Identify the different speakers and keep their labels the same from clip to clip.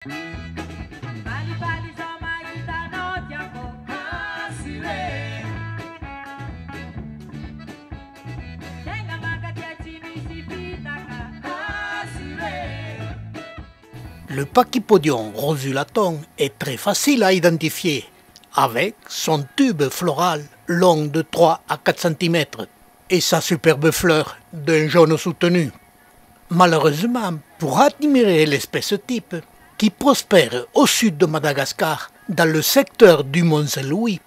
Speaker 1: Le Pachypodium rosulatum est très facile à identifier, avec son tube floral long de 3 à 4 cm et sa superbe fleur d'un jaune soutenu. Malheureusement, pour admirer l'espèce type, qui prospère au sud de Madagascar, dans le secteur du Mont Saint-Louis,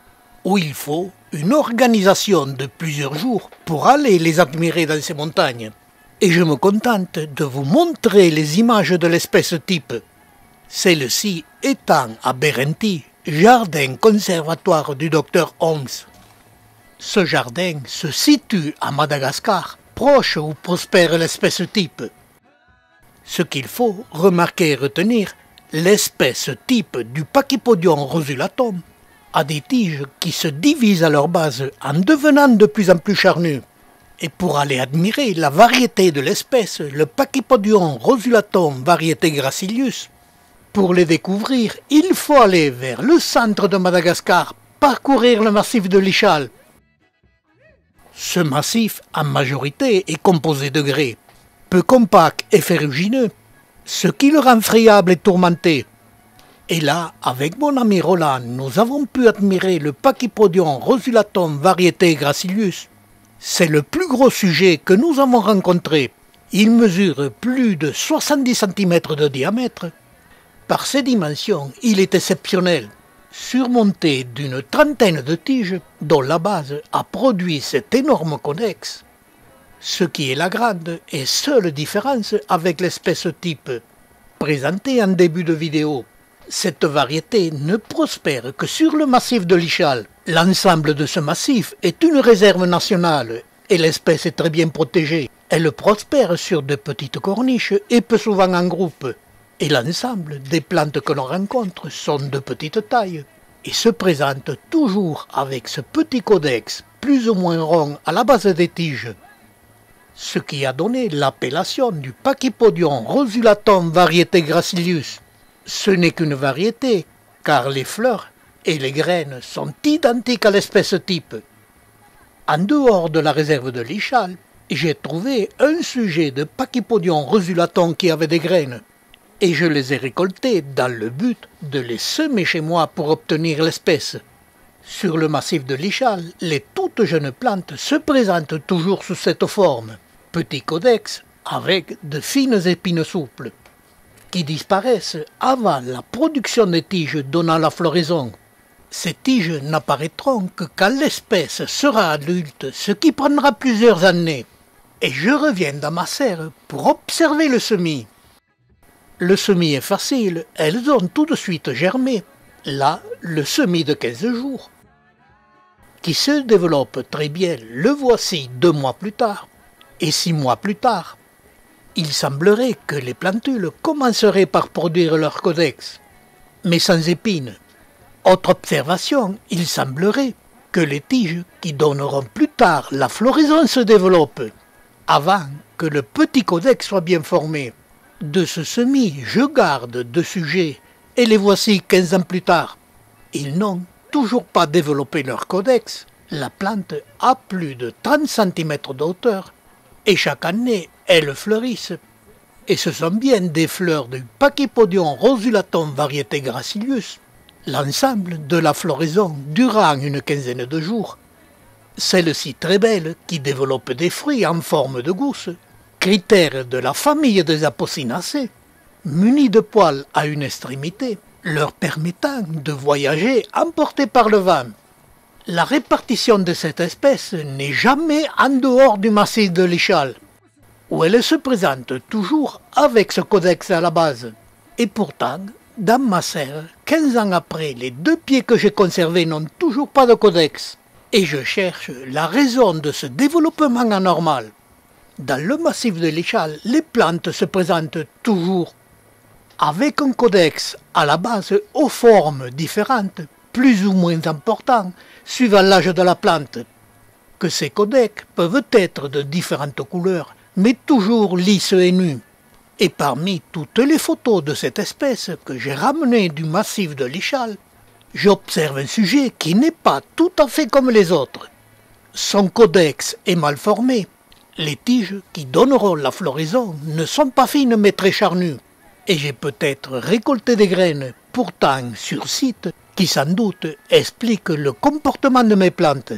Speaker 1: où il faut une organisation de plusieurs jours pour aller les admirer dans ces montagnes. Et je me contente de vous montrer les images de l'espèce type. Celle-ci étant à Berenti, jardin conservatoire du Dr Holmes. Ce jardin se situe à Madagascar, proche où prospère l'espèce type. Ce qu'il faut remarquer et retenir, l'espèce type du Pachypodium rosulatum a des tiges qui se divisent à leur base en devenant de plus en plus charnues. Et pour aller admirer la variété de l'espèce, le Pachypodium rosulatum variété gracilius, pour les découvrir, il faut aller vers le centre de Madagascar, parcourir le massif de l'Ichal. Ce massif, en majorité, est composé de grès, peu compact et ferrugineux, ce qui le rend friable et tourmenté. Et là, avec mon ami Roland, nous avons pu admirer le Pachypodium rosulatum variété gracilius. C'est le plus gros sujet que nous avons rencontré. Il mesure plus de 70 cm de diamètre. Par ses dimensions, il est exceptionnel, surmonté d'une trentaine de tiges dont la base a produit cet énorme codex. Ce qui est la grande et seule différence avec l'espèce type présentée en début de vidéo. Cette variété ne prospère que sur le massif de l'Ichal. L'ensemble de ce massif est une réserve nationale et l'espèce est très bien protégée. Elle prospère sur de petites corniches et peu souvent en groupe. Et l'ensemble des plantes que l'on rencontre sont de petite taille et se présentent toujours avec ce petit codex plus ou moins rond à la base des tiges. Ce qui a donné l'appellation du Pachypodium rosulatum variété gracilius. Ce n'est qu'une variété, car les fleurs et les graines sont identiques à l'espèce type. En dehors de la réserve de l'Ichal, j'ai trouvé un sujet de Pachypodium rosulatum qui avait des graines, et je les ai récoltées dans le but de les semer chez moi pour obtenir l'espèce. Sur le massif de l'Ichal, les toutes jeunes plantes se présentent toujours sous cette forme, petit codex avec de fines épines souples, qui disparaissent avant la production des tiges donnant la floraison. Ces tiges n'apparaîtront que quand l'espèce sera adulte, ce qui prendra plusieurs années. Et je reviens dans ma serre pour observer le semis. Le semis est facile, elles ont tout de suite germé. Là, le semis de 15 jours, qui se développe très bien, le voici 2 mois plus tard. Et 6 mois plus tard, il semblerait que les plantules commenceraient par produire leur codex, mais sans épines. Autre observation, il semblerait que les tiges qui donneront plus tard la floraison se développent, avant que le petit codex soit bien formé. De ce semis, je garde 2 sujets, et les voici 15 ans plus tard. Ils n'ont toujours pas développé leur codex. La plante a plus de 30 cm de hauteur, et chaque année, elles fleurissent. Et ce sont bien des fleurs du Pachypodium rosulatum variété gracilius. L'ensemble de la floraison durant une quinzaine de jours. Celle-ci très belle qui développe des fruits en forme de gousse, critère de la famille des Apocinacées, munis de poils à une extrémité, leur permettant de voyager emportés par le vent. La répartition de cette espèce n'est jamais en dehors du massif de l'Ichal, où elle se présente toujours avec ce codex à la base. Et pourtant, dans ma serre, 15 ans après, les 2 pieds que j'ai conservés n'ont toujours pas de codex. Et je cherche la raison de ce développement anormal. Dans le massif de l'Ichal, les plantes se présentent toujours avec un codex à la base aux formes différentes, plus ou moins importants, suivant l'âge de la plante. Que ces codex peuvent être de différentes couleurs, mais toujours lisses et nus. Et parmi toutes les photos de cette espèce que j'ai ramenées du massif de l'Ichal, j'observe un sujet qui n'est pas tout à fait comme les autres. Son codex est mal formé. Les tiges qui donneront la floraison ne sont pas fines mais très charnues. Et j'ai peut-être récolté des graines, pourtant sur site, qui sans doute expliquent le comportement de mes plantes.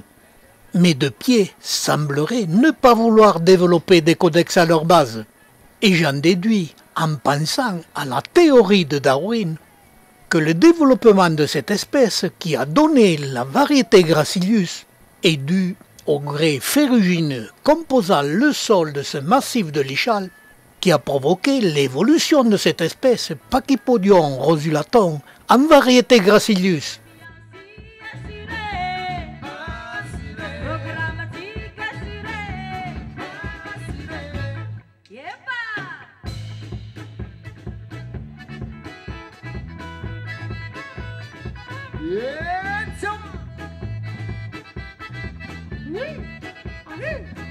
Speaker 1: Mes deux pieds sembleraient ne pas vouloir développer des codex à leur base. Et j'en déduis, en pensant à la théorie de Darwin, que le développement de cette espèce qui a donné la variété Gracilius est dû au grès ferrugineux composant le sol de ce massif de l'Ichal qui a provoqué l'évolution de cette espèce Pachypodium rosulatum en variété Gracilius.
Speaker 2: Oui.